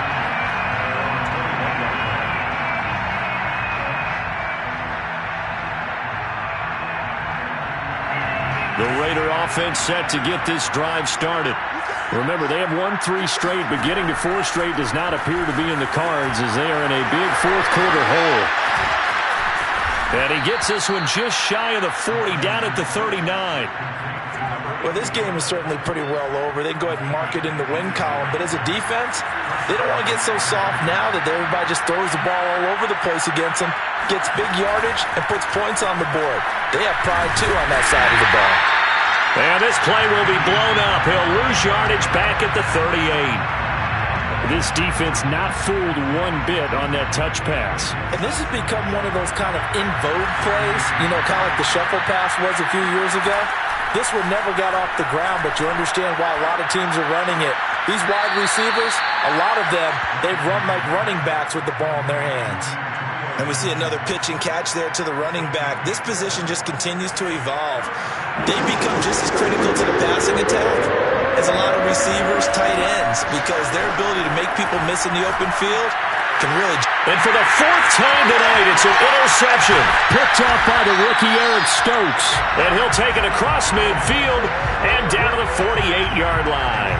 The Raider offense set to get this drive started. Remember, they have won 3 straight, but getting to 4 straight does not appear to be in the cards as they are in a big fourth-quarter hole. And he gets this one just shy of the 40, down at the 39. Well, this game is certainly pretty well over. They can go ahead and mark it in the win column. But as a defense, they don't want to get so soft now that everybody just throws the ball all over the place against them, gets big yardage, and puts points on the board. They have pride, too, on that side of the ball. And this play will be blown up. He'll lose yardage back at the 38. This defense not fooled one bit on that touch pass. And this has become one of those kind of in vogue plays, you know, kind of like the shuffle pass was a few years ago. This one never got off the ground, but you understand why a lot of teams are running it. These wide receivers, a lot of them, they've run like running backs with the ball in their hands. And we see another pitch and catch there to the running back. This position just continues to evolve. They become just as critical to the passing attack as a lot of receivers, tight ends, because their ability to make people miss in the open field can really... And for the 4th time tonight, it's an interception. Picked up by the rookie Eric Stokes. And he'll take it across midfield and down to the 48-yard line.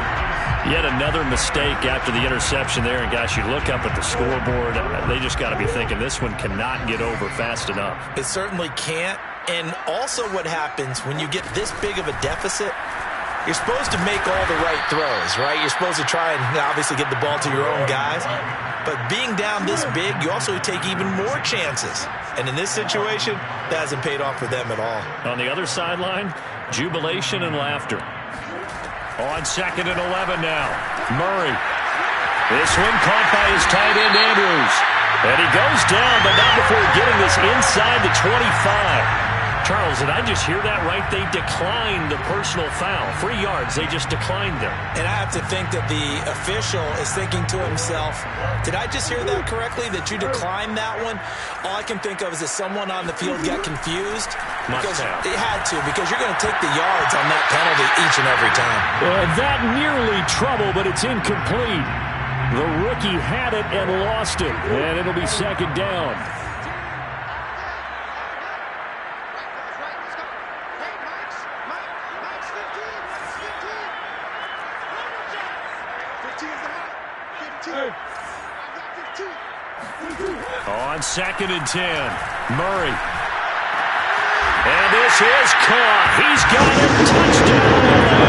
Yet another mistake after the interception there. And, gosh, you look up at the scoreboard, they just got to be thinking this one cannot get over fast enough. It certainly can't. And also what happens when you get this big of a deficit, you're supposed to make all the right throws, right? You're supposed to try and obviously get the ball to your own guys. But being down this big, you also take even more chances. And in this situation, that hasn't paid off for them at all. On the other sideline, jubilation and laughter. On 2nd and 11 now. Murray. This one caught by his tight end, Andrews. And he goes down, but not before getting this inside the 25. Charles, did I just hear that right? They declined the personal foul. 3 yards, they just declined them. And I have to think that the official is thinking to himself, did I just hear that correctly, that you declined that one? All I can think of is that someone on the field got confused. Because they had to, because you're going to take the yards on that penalty each and every time. That nearly trouble, but it's incomplete. The rookie had it and lost it. And it'll be 2nd down. On 2nd and 10, Murray. And this is caught. He's got it. Touchdown.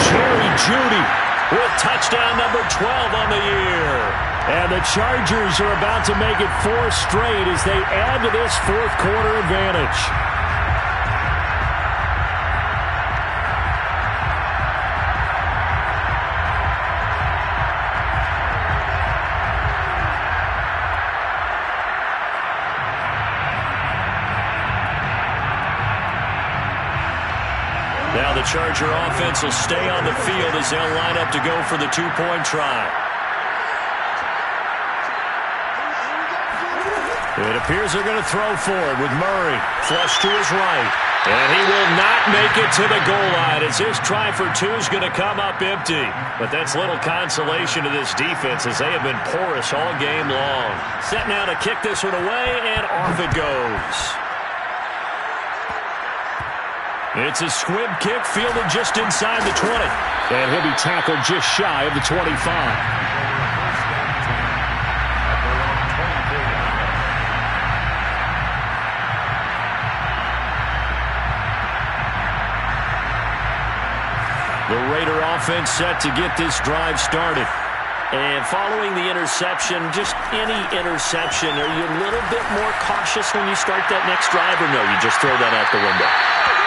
Jerry Jeudy with touchdown number 12 on the year. And the Chargers are about to make it 4 straight as they add to this fourth-quarter advantage. Now the Charger offense will stay on the field as they'll line up to go for the 2-point try. It'll appears they're going to throw for it with Murray. Flush to his right. And he will not make it to the goal line as his try for two is going to come up empty. But that's little consolation to this defense as they have been porous all game long. Set now to kick this one away, and off it goes. It's a squib kick fielded just inside the 20. And he'll be tackled just shy of the 25. The Raider offense set to get this drive started. And following the interception, just any interception, are you a little bit more cautious when you start that next drive, or no, you just throw that out the window?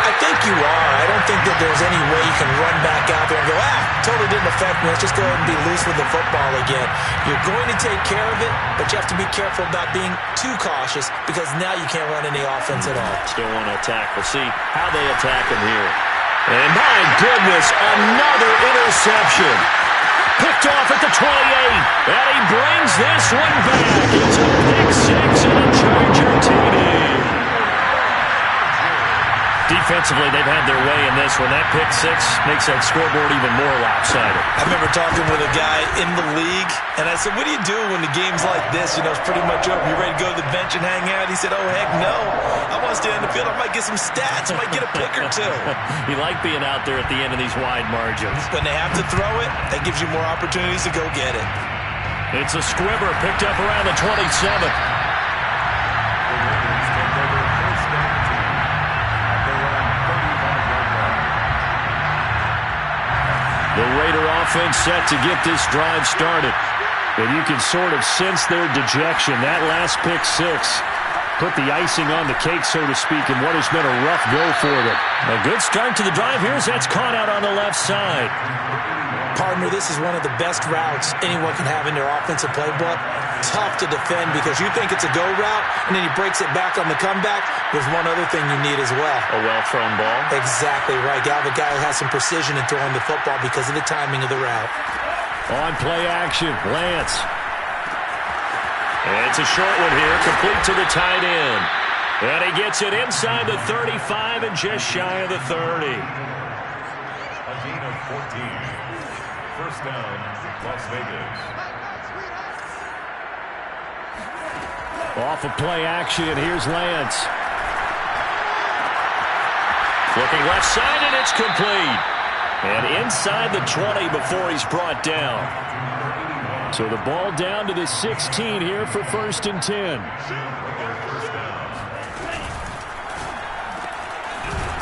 I think you are. I don't think that there's any way you can run back out there and go, totally didn't affect me. Let's just go ahead and be loose with the football again. You're going to take care of it, but you have to be careful about being too cautious because now you can't run any offense at all. Still want to attack. We'll see how they attack him here. And my goodness, another interception. Picked off at the 28. And he brings this one back. It's a pick six and a Charger TD. Defensively, they've had their way in this one. That pick six makes that scoreboard even more lopsided. I remember talking with a guy in the league, and I said, what do you do when the game's like this? You know, it's pretty much over. You ready to go to the bench and hang out? He said, oh, heck no. I want to stay on the field. I might get some stats. I might get a pick or two. You like being out there at the end of these wide margins. When they have to throw it, that gives you more opportunities to go get it. It's a squibber picked up around the 27. The Raider offense set to get this drive started. And you can sort of sense their dejection. That last pick six put the icing on the cake, so to speak, in what has been a rough go for them. A good start to the drive here as that's caught out on the left side. Partner, this is one of the best routes anyone can have in their offensive playbook. Tough to defend because you think it's a go route, and then he breaks it back on the comeback. There's one other thing you need as well. A well-thrown ball? Exactly right. You have a guy who has some precision in throwing the football because of the timing of the route. On play action, Lance. And it's a short one here, complete to the tight end. And he gets it inside the 35 and just shy of the 30. A gain of 14. First down, Las Vegas. Off of play action, here's Lance. Looking left side, and it's complete. And inside the 20 before he's brought down. So the ball down to the 16 here for 1st and 10.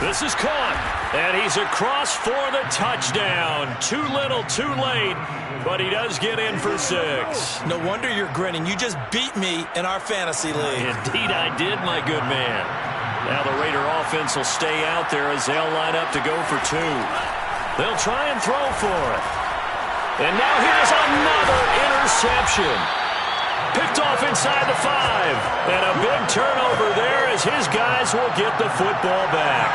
This is caught, and he's across for the touchdown. Too little, too late, but he does get in for 6. No wonder you're grinning. You just beat me in our fantasy league. Indeed I did, my good man. Now the Raider offense will stay out there as they'll line up to go for 2. They'll try and throw for it. And now here's another interception. Picked off inside the 5. And a big turnover there as his guys will get the football back.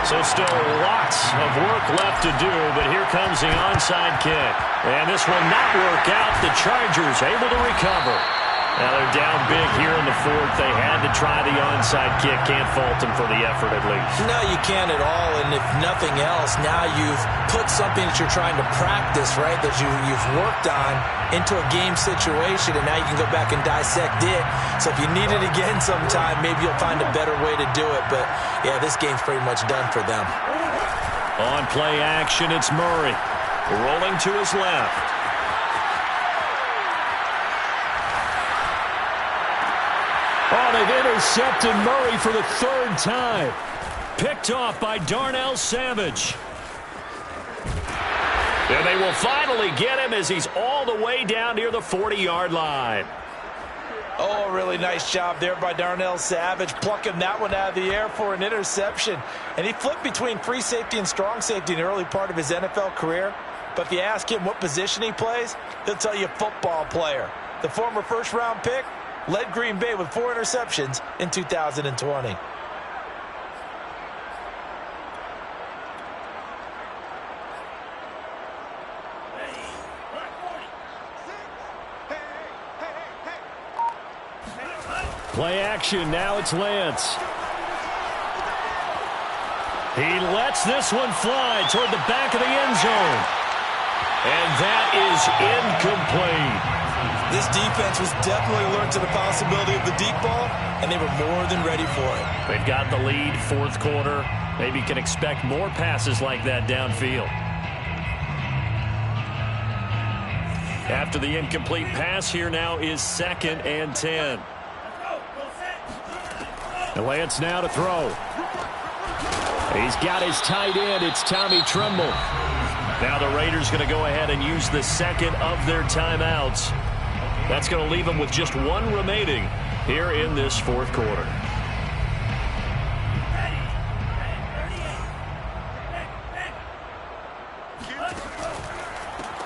So still lots of work left to do, but here comes the onside kick. And this will not work out. The Chargers able to recover. Now they're down big here in the 4th. They had to try the onside kick. Can't fault them for the effort at least. No, you can't at all. And if nothing else, now you've put something that you're trying to practice, right, that you've worked on into a game situation, and now you can go back and dissect it. So if you need it again sometime, maybe you'll find a better way to do it. But, yeah, this game's pretty much done for them. On play action, it's Murray. Rolling to his left. Oh, they've intercepted Murray for the 3rd time. Picked off by Darnell Savage. And they will finally get him as he's all the way down near the 40-yard line. Oh, a really nice job there by Darnell Savage, plucking that one out of the air for an interception. And he flipped between free safety and strong safety in the early part of his NFL career. But if you ask him what position he plays, he'll tell you football player. The former first-round pick led Green Bay with 4 interceptions in 2020. Play action. Now it's Lance. He lets this one fly toward the back of the end zone. And that is incomplete. This defense was definitely alert to the possibility of the deep ball, and they were more than ready for it. They've got the lead, fourth quarter. Maybe can expect more passes like that downfield. After the incomplete pass, here now is 2nd and 10. And Lance now to throw. He's got his tight end. It's Tommy Tremble. Now the Raiders going to go ahead and use the second of their timeouts. That's going to leave them with just one remaining here in this fourth quarter.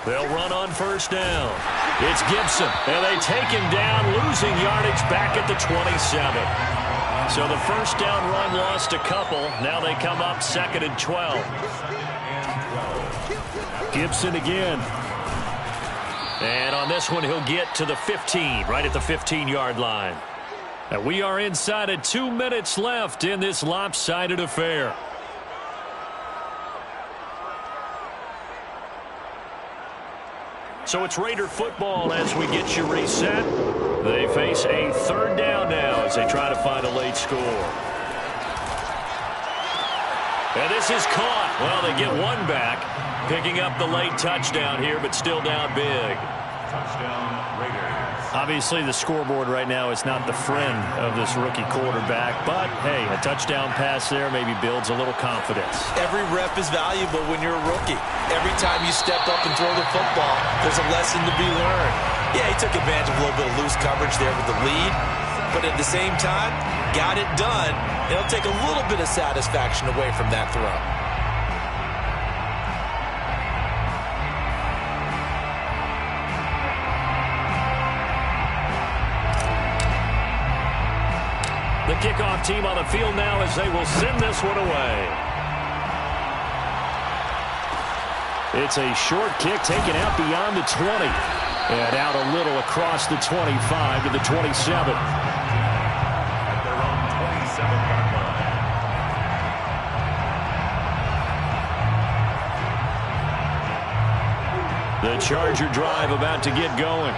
They'll run on first down. It's Gibson, and they take him down, losing yardage back at the 27. So the first down run lost a couple. Now they come up 2nd and 12. Gibson again. And on this one, he'll get to the 15, right at the 15-yard line. And we are inside of 2 minutes left in this lopsided affair. So it's Raider football as we get you reset. They face a third down now as they try to find a late score. And this is caught. Well, they get one back, picking up the late touchdown here, but still down big. Touchdown, Raiders. Obviously, the scoreboard right now is not the friend of this rookie quarterback, but, hey, a touchdown pass there maybe builds a little confidence. Every rep is valuable when you're a rookie. Every time you step up and throw the football, there's a lesson to be learned. Yeah, he took advantage of a little bit of loose coverage there with the lead, but at the same time, got it done. It'll take a little bit of satisfaction away from that throw. The kickoff team on the field now as they will send this one away. It's a short kick taken out beyond the 20. And out a little across the 25 to the 27. At their own 27-yard line. The Charger drive about to get going.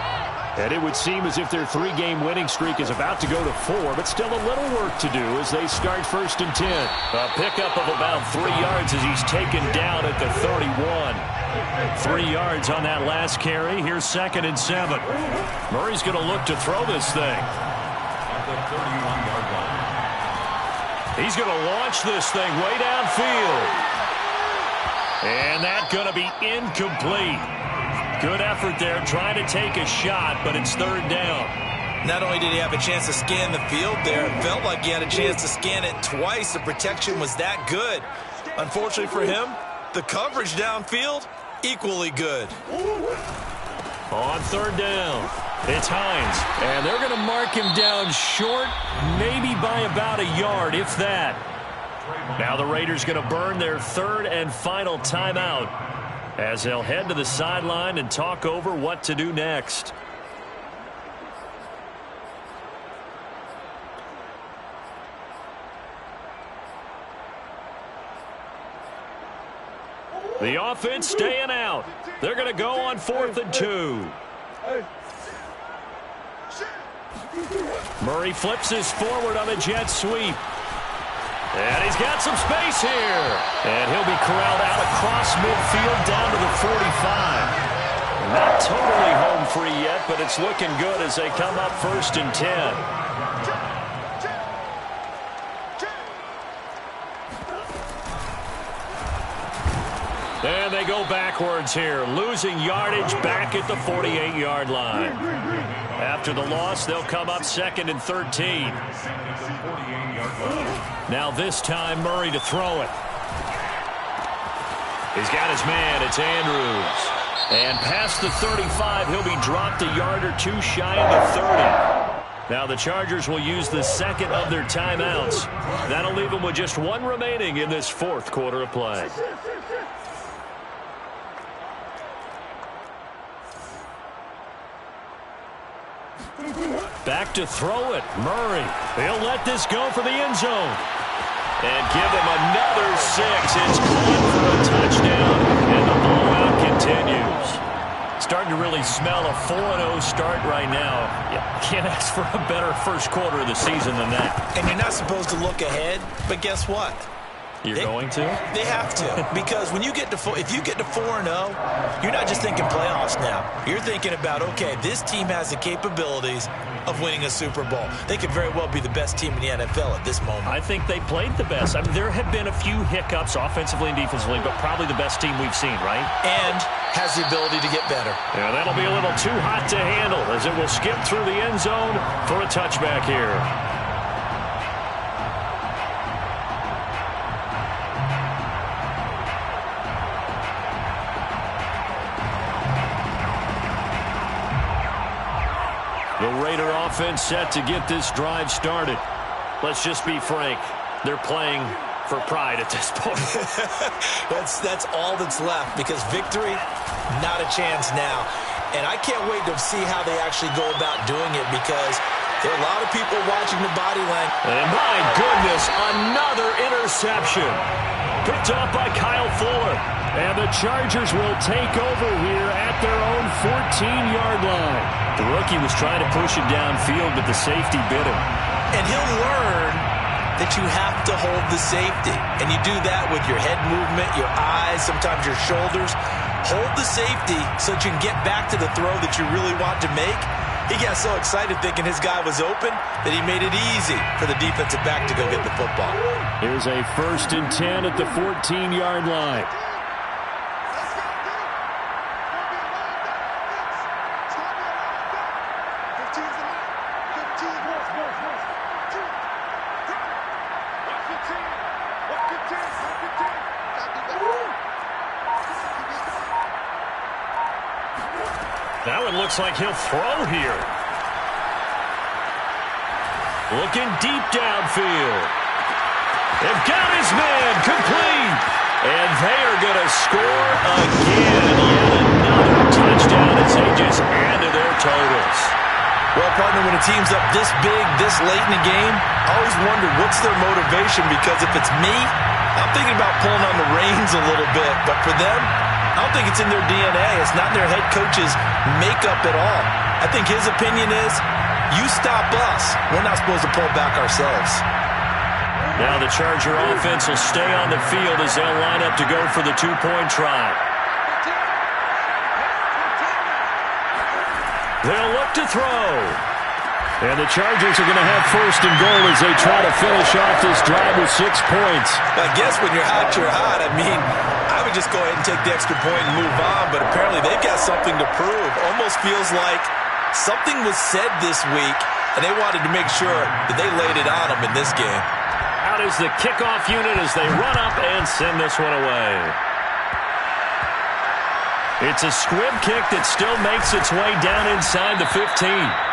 And it would seem as if their three-game winning streak is about to go to 4, but still a little work to do as they start 1st and 10. A pickup of about 3 yards as he's taken down at the 31. 3 yards on that last carry. Here's 2nd and 7. Murray's going to look to throw this thing. At the 31-yard line. He's going to launch this thing way downfield. And that's going to be incomplete. Good effort there, trying to take a shot, but it's 3rd down. Not only did he have a chance to scan the field there, it felt like he had a chance to scan it twice. The protection was that good. Unfortunately for him, the coverage downfield, equally good. On 3rd down, it's Hines, and they're going to mark him down short, maybe by about a yard, if that. Now the Raiders going to burn their 3rd and final timeout as they'll head to the sideline and talk over what to do next. The offense staying out. They're going to go on 4th and 2. Murray flips his forward on a jet sweep. And he's got some space here. And he'll be corralled out across midfield down to the 45. Not totally home free yet, but it's looking good as they come up 1st and 10. And they go backwards here, losing yardage back at the 48-yard line. After the loss, they'll come up 2nd and 13. Now this time, Murray to throw it. He's got his man. It's Andrews. And past the 35, he'll be dropped a yard or two shy of the 30. Now the Chargers will use the 2nd of their timeouts. That'll leave them with just one remaining in this 4th quarter of play. Back to throw it. Murray. He'll let this go for the end zone. And give him another 6. It's caught for a touchdown, and the blowout continues. Starting to really smell a 4-0 start right now. Yeah, can't ask for a better first quarter of the season than that. And you're not supposed to look ahead, but guess what? You're going to? They have to, because when you get to if you get to 4-0, you're not just thinking playoffs now. You're thinking about, okay, this team has the capabilities of winning a Super Bowl. They could very well be the best team in the NFL at this moment. I think they played the best. I mean, there have been a few hiccups offensively and defensively, but probably the best team we've seen, right? And has the ability to get better. Yeah, that'll be a little too hot to handle as it will skip through the end zone for a touchback here. The Raider offense set to get this drive started. Let's just be frank. They're playing for pride at this point. That's all that's left, because victory, not a chance now. And I can't wait to see how they actually go about doing it, because there are a lot of people watching the body language. And my goodness, another interception. Picked up by Kyle Fuller. And the Chargers will take over here at their own 14-yard line. The rookie was trying to push it downfield, but the safety bit him. And he'll learn that you have to hold the safety. And you do that with your head movement, your eyes, sometimes your shoulders. Hold the safety so that you can get back to the throw that you really want to make. He got so excited thinking his guy was open that he made it easy for the defensive back to go get the football. Here's a 1st and 10 at the 14-yard line. That one looks like he'll throw here. Looking deep downfield. They've got his man complete. And they are going to score again. Yet another touchdown as they just add to their totals. Well, partner, when a team's up this big, this late in the game, I always wonder what's their motivation, because if it's me, I'm thinking about pulling on the reins a little bit. But for them, I don't think it's in their DNA. It's not in their head coach's makeup at all. I think his opinion is, you stop us. We're not supposed to pull back ourselves. Now the Charger offense will stay on the field as they'll line up to go for the 2-point try. They'll look to throw. And the Chargers are going to have 1st and goal as they try to finish off this drive with 6 points. I guess when you're hot, you're hot. I mean, I would just go ahead and take the extra point and move on, but apparently they've got something to prove. Almost feels like something was said this week, and they wanted to make sure that they laid it on them in this game. Out is the kickoff unit as they run up and send this one away. It's a squib kick that still makes its way down inside the 15.